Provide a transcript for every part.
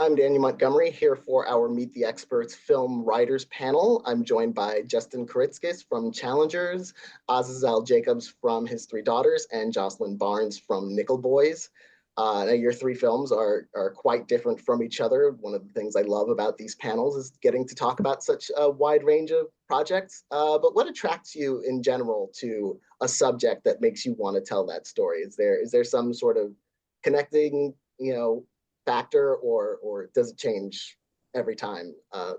I'm Daniel Montgomery here for our Meet the Experts Film Writers panel. I'm joined by Justin Kuritzkes from Challengers, Azazel Jacobs from His Three Daughters, and Joslyn Barnes from Nickel Boys. Your three films are quite different from each other. One of the things I love about these panels is getting to talk about such a wide range of projects. But what attracts you in general to a subject that makes you want to tell that story? Is there some sort of connecting, factor, or does it change every time?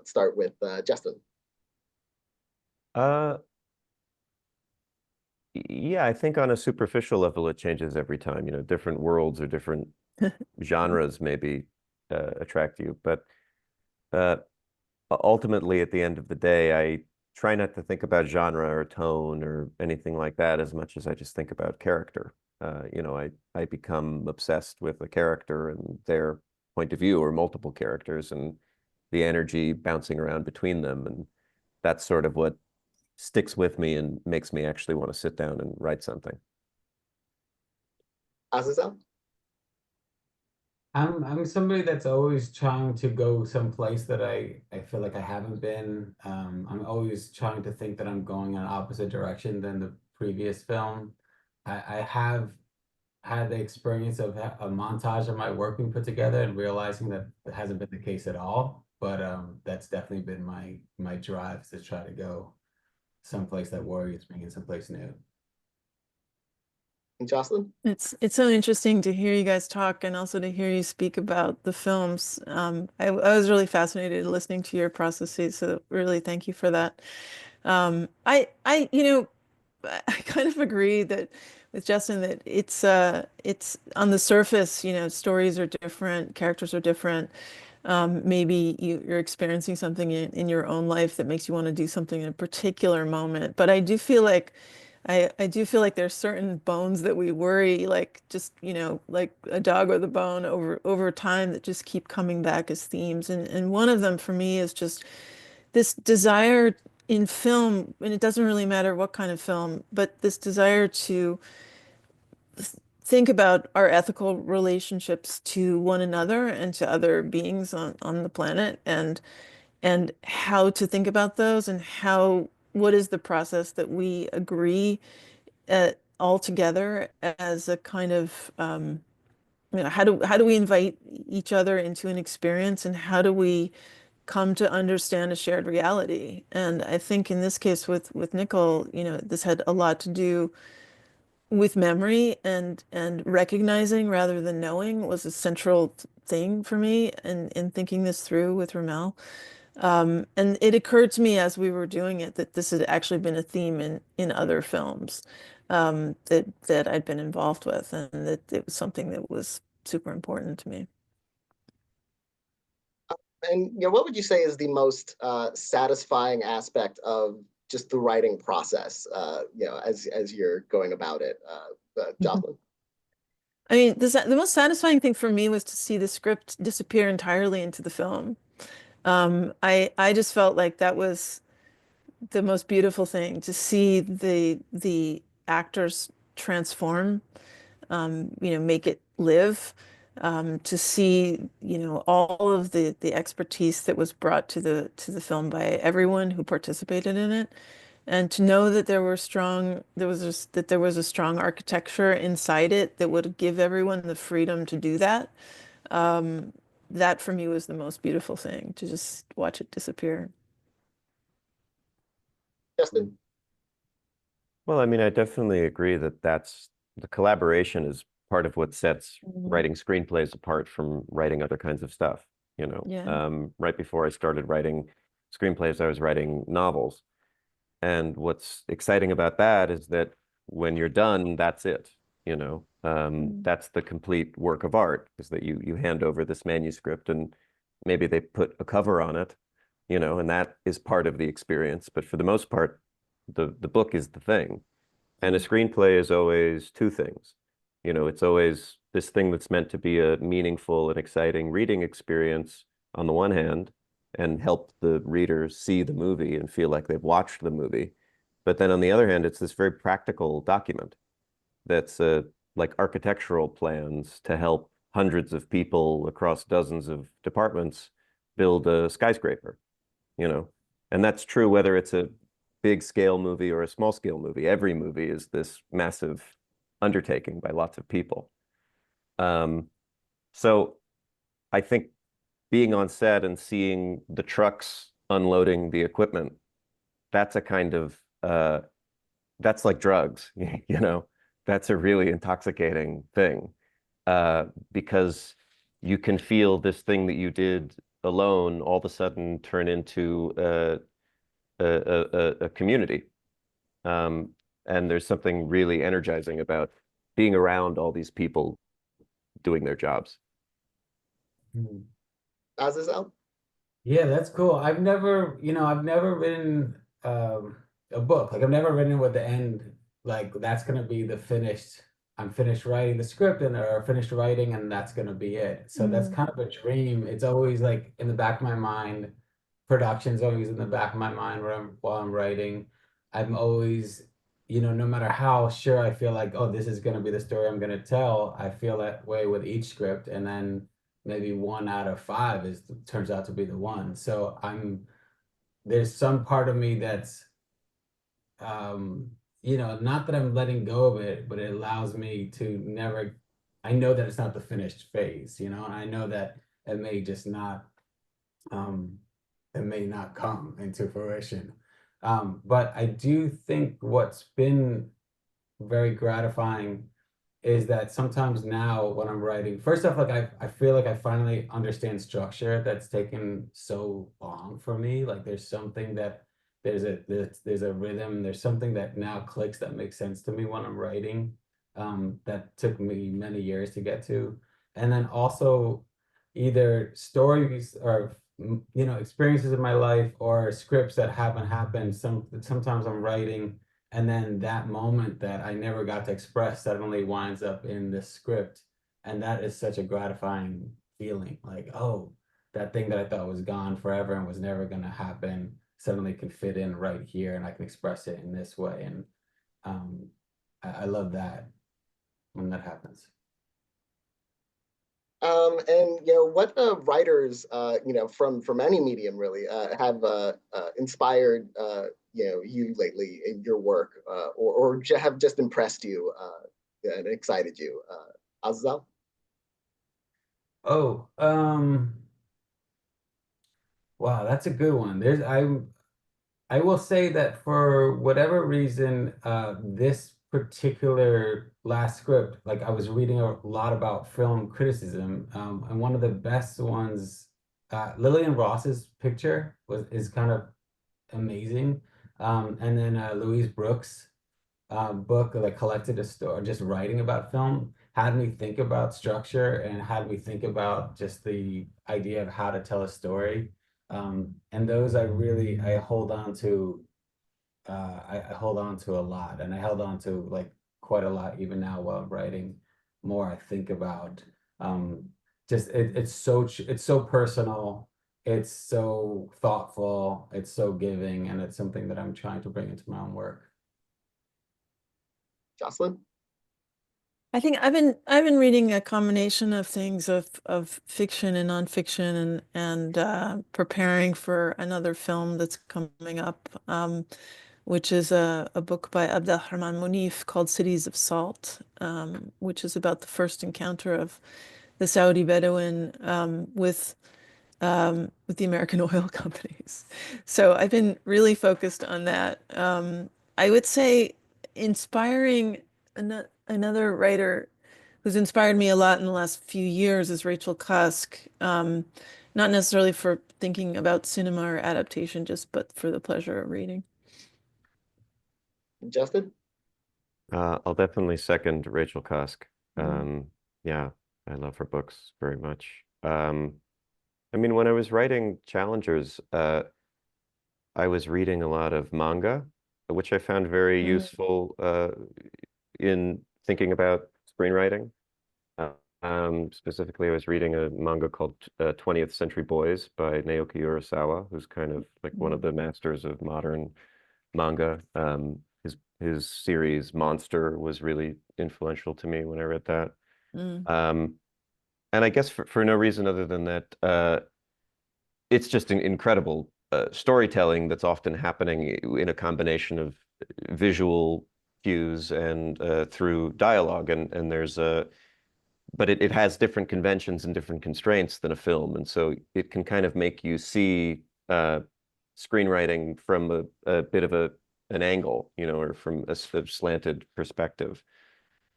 Start with Justin. Uh, yeah, I think on a superficial level, it changes every time. Different worlds or different genres maybe attract you. But uh, ultimately, at the end of the day, I try not to think about genre or tone or anything like that as much as I just think about character. I become obsessed with a character and their point of view or multiple characters and the energy bouncing around between them. And that's sort of what sticks with me and makes me actually want to sit down and write something. Azazel? I'm somebody that's always trying to go someplace that I feel like I haven't been. I'm always trying to think that I'm going in an opposite direction than the previous film. I have had the experience of a montage of my work being put together and realizing that it hasn't been the case at all. But that's definitely been my drive to try to go someplace that worries me and someplace new. And Jocelyn? It's so interesting to hear you guys talk and also to hear you speak about the films. I was really fascinated listening to your processes, so really thank you for that. I kind of agree that with Justin that it's on the surface, stories are different, characters are different. Maybe you're experiencing something in your own life that makes you want to do something in a particular moment. But I do feel like there's certain bones that we worry, like just, like a dog with a bone over time that just keep coming back as themes. And one of them for me is just this desire in film, and it doesn't really matter what kind of film, but this desire to think about our ethical relationships to one another and to other beings on the planet and how to think about those and what is the process that we agree all together as a kind of how do we invite each other into an experience and how do we come to understand a shared reality? And I think in this case with Nickel, this had a lot to do with memory and recognizing rather than knowing was a central thing for me in thinking this through with Ramel. And it occurred to me as we were doing it that this had actually been a theme in other films that I'd been involved with, and that it was something that was super important to me. And what would you say is the most satisfying aspect of just the writing process? As you're going about it, Jocelyn. I mean, the most satisfying thing for me was to see the script disappear entirely into the film. I just felt like that was the most beautiful thing to see the actors transform, make it live, to see, all of the expertise that was brought to the film by everyone who participated in it, and to know that there was a strong architecture inside it that would give everyone the freedom to do that. That for me was the most beautiful thing, to just watch it disappear. Justin? Well, I mean, I definitely agree that the collaboration is part of what sets writing screenplays apart from writing other kinds of stuff. Yeah. Right before I started writing screenplays, I was writing novels. And what's exciting about that is that when you're done, that's it. That's the complete work of art, is that you hand over this manuscript and maybe they put a cover on it, and that is part of the experience. But for the most part, the book is the thing. And a screenplay is always two things. It's always this thing that's meant to be a meaningful and exciting reading experience on the one hand, and help the readers see the movie and feel like they've watched the movie. But then on the other hand, it's this very practical document that's like architectural plans to help hundreds of people across dozens of departments build a skyscraper, you know? And that's true whether it's a big scale movie or a small scale movie. Every movie is this massive undertaking by lots of people. So I think being on set and seeing the trucks unloading the equipment, that's a kind of that's like drugs, you know, that's a really intoxicating thing, because you can feel this thing that you did alone all of a sudden turn into a community. And there's something really energizing about being around all these people doing their jobs. Azazel? Yeah, that's cool. I've never written a book. Like I've never written with the end, like that's gonna be the finished, I'm finished writing the script and or finished writing and that's gonna be it. So that's kind of a dream. It's always like in the back of my mind. Production's always in the back of my mind while I'm writing. I'm always, no matter how sure I feel like, oh, this is gonna be the story I'm gonna tell, I feel that way with each script, and then maybe 1 out of 5 turns out to be the one. So there's some part of me that's not that I'm letting go of it, but it allows me to never, I know that it's not the finished phase, and I know that it may just not it may not come into fruition. But I do think what's been very gratifying is that sometimes now when I'm writing, first off, like I feel like I finally understand structure that's taken so long for me. Like there's something that there's a rhythm, there's something that now clicks that makes sense to me when I'm writing, that took me many years to get to. And then also either stories or experiences in my life or scripts that haven't happened. Sometimes I'm writing and then that moment that I never got to express suddenly winds up in the script. And that is such a gratifying feeling. Like, oh, that thing that I thought was gone forever and was never going to happen suddenly can fit in right here and I can express it in this way. And I love that when that happens. And what writers from any medium really have inspired you lately in your work, or have just impressed you and excited you, Azazel? Oh, wow, that's a good one. I will say that for whatever reason, this particular last script, like I was reading a lot about film criticism, and one of the best ones, Lillian Ross's picture is kind of amazing, and then Louise Brooks' book, like collected a story, just writing about film, had me think about structure and had me think about just the idea of how to tell a story. And those I hold on to. I hold on to a lot, and I held on to like quite a lot even now while I'm writing more. I think about just it's so personal, it's so thoughtful, it's so giving, and it's something that I'm trying to bring into my own work. Joslyn? I think I've been reading a combination of things of fiction and nonfiction and preparing for another film that's coming up, which is a book by Abdelrahman Munif called Cities of Salt, which is about the first encounter of the Saudi Bedouin with the American oil companies. So I've been really focused on that. I would say inspiring another writer who's inspired me a lot in the last few years is Rachel Cusk. Not necessarily for thinking about cinema or adaptation, just but for the pleasure of reading. Justin? I'll definitely second Rachel Cusk. Yeah, I love her books very much. I mean, when I was writing Challengers, I was reading a lot of manga, which I found very useful in thinking about screenwriting. Specifically, I was reading a manga called 20th Century Boys by Naoki Urasawa, who's kind of like one of the masters of modern manga. His series Monster was really influential to me when I read that. And I guess for no reason other than that, it's just an incredible storytelling that's often happening in a combination of visual cues and through dialogue. And there's a, but it has different conventions and different constraints than a film. And so it can kind of make you see screenwriting from a bit of an angle, you know, or from a slanted perspective.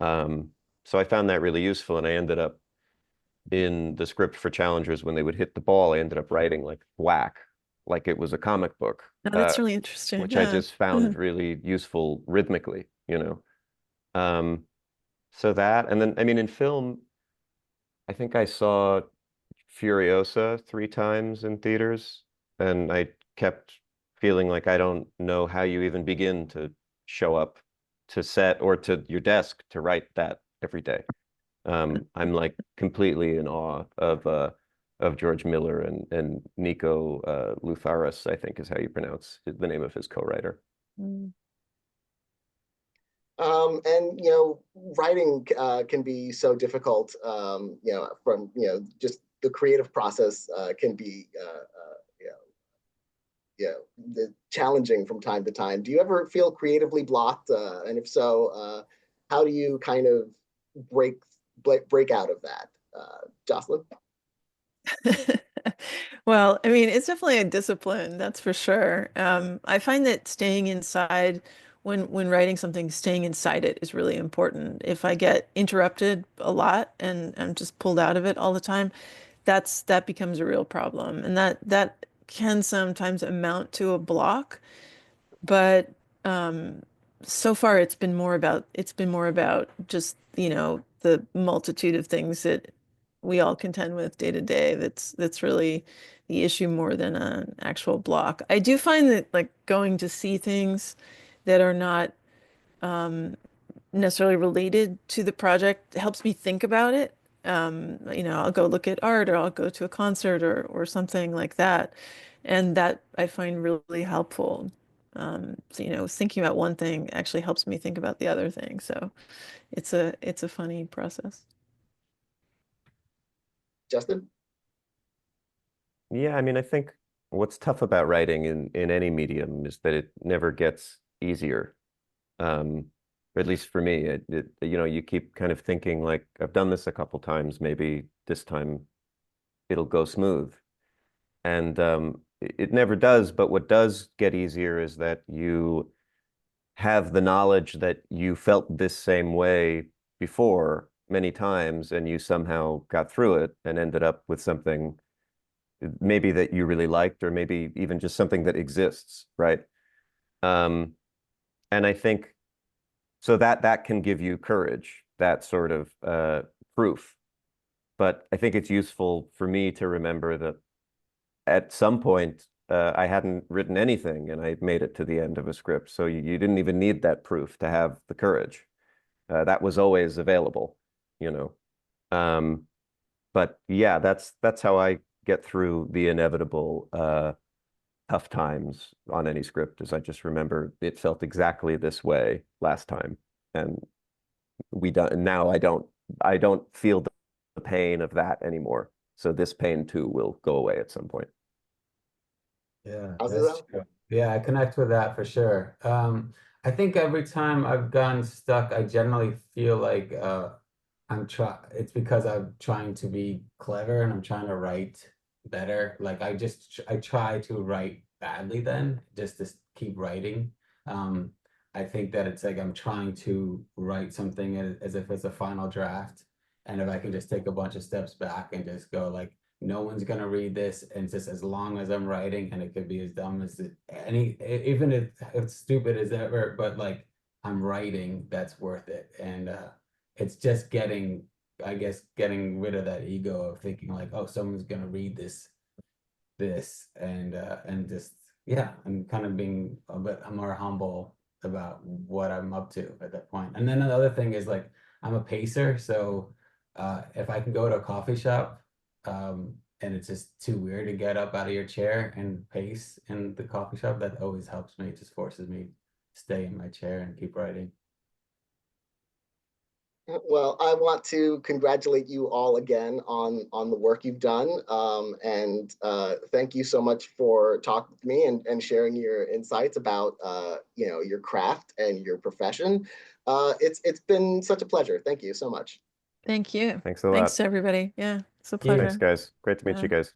So I found that really useful, and I ended up in the script for Challengers when they would hit the ball, I ended up writing like whack, like it was a comic book, No, that's really interesting. which I Yeah. just found really useful rhythmically, you know. So that, and then I mean, in film, I think I saw Furiosa 3 times in theaters, and I kept feeling like I don't know how you even begin to show up to set or to your desk to write that every day. I'm like completely in awe of George Miller and Nico Lutharis, I think is how you pronounce the name of his co-writer. Mm. And writing can be so difficult. From just the creative process can be challenging from time to time. Do you ever feel creatively blocked? And if so, how do you kind of break out of that, Joslyn? Well, I mean, it's definitely a discipline, that's for sure. I find that staying inside, when writing something, staying inside it is really important. If I get interrupted a lot and I'm just pulled out of it all the time, that becomes a real problem, and that can sometimes amount to a block. But so far it's been more about just, the multitude of things that we all contend with day to day. That's really the issue more than an actual block. I do find that like going to see things that are not necessarily related to the project helps me think about it. I'll go look at art, or I'll go to a concert, or something like that. And that I find really helpful. So, thinking about one thing actually helps me think about the other thing. So it's a funny process. Justin? Yeah, I mean, I think what's tough about writing in any medium is that it never gets easier. Or at least for me, you keep kind of thinking like, I've done this a couple times, maybe this time it'll go smooth. And it never does, but what does get easier is that you have the knowledge that you felt this same way before many times, and you somehow got through it and ended up with something maybe that you really liked, or maybe even just something that exists, right? And I think so that can give you courage, that sort of proof. But I think it's useful for me to remember that at some point I hadn't written anything and I made it to the end of a script. So you didn't even need that proof to have the courage. That was always available, you know. But yeah, that's how I get through the inevitable tough times on any script, is I just remember it felt exactly this way last time. And now I don't feel the pain of that anymore. So this pain too will go away at some point. Yeah, that's Azazel? true. Yeah, I connect with that for sure. I think every time I've gotten stuck, I generally feel like it's because I'm trying to be clever and I'm trying to write better. Like I try to write badly then, just to keep writing. Um, I think that it's like I'm trying to write something as if it's a final draft. And if I can just take a bunch of steps back and just go like, no one's gonna read this, and just as long as I'm writing, and it could be as dumb as even if it's stupid as ever, but like I'm writing, that's worth it. And it's just I guess, getting rid of that ego of thinking like, oh, someone's gonna read this, and just, yeah, I'm kind of being a bit more humble about what I'm up to at that point. And then another thing is like, I'm a pacer, so if I can go to a coffee shop, and it's just too weird to get up out of your chair and pace in the coffee shop, that always helps me. It just forces me to stay in my chair and keep writing. Well, I want to congratulate you all again on the work you've done, and thank you so much for talking to me and sharing your insights about your craft and your profession. It's been such a pleasure. Thank you so much. Thank you. Thanks a lot. Thanks to everybody. Yeah, it's a Yeah. Thanks, pleasure. guys. Great to meet you Yeah. guys.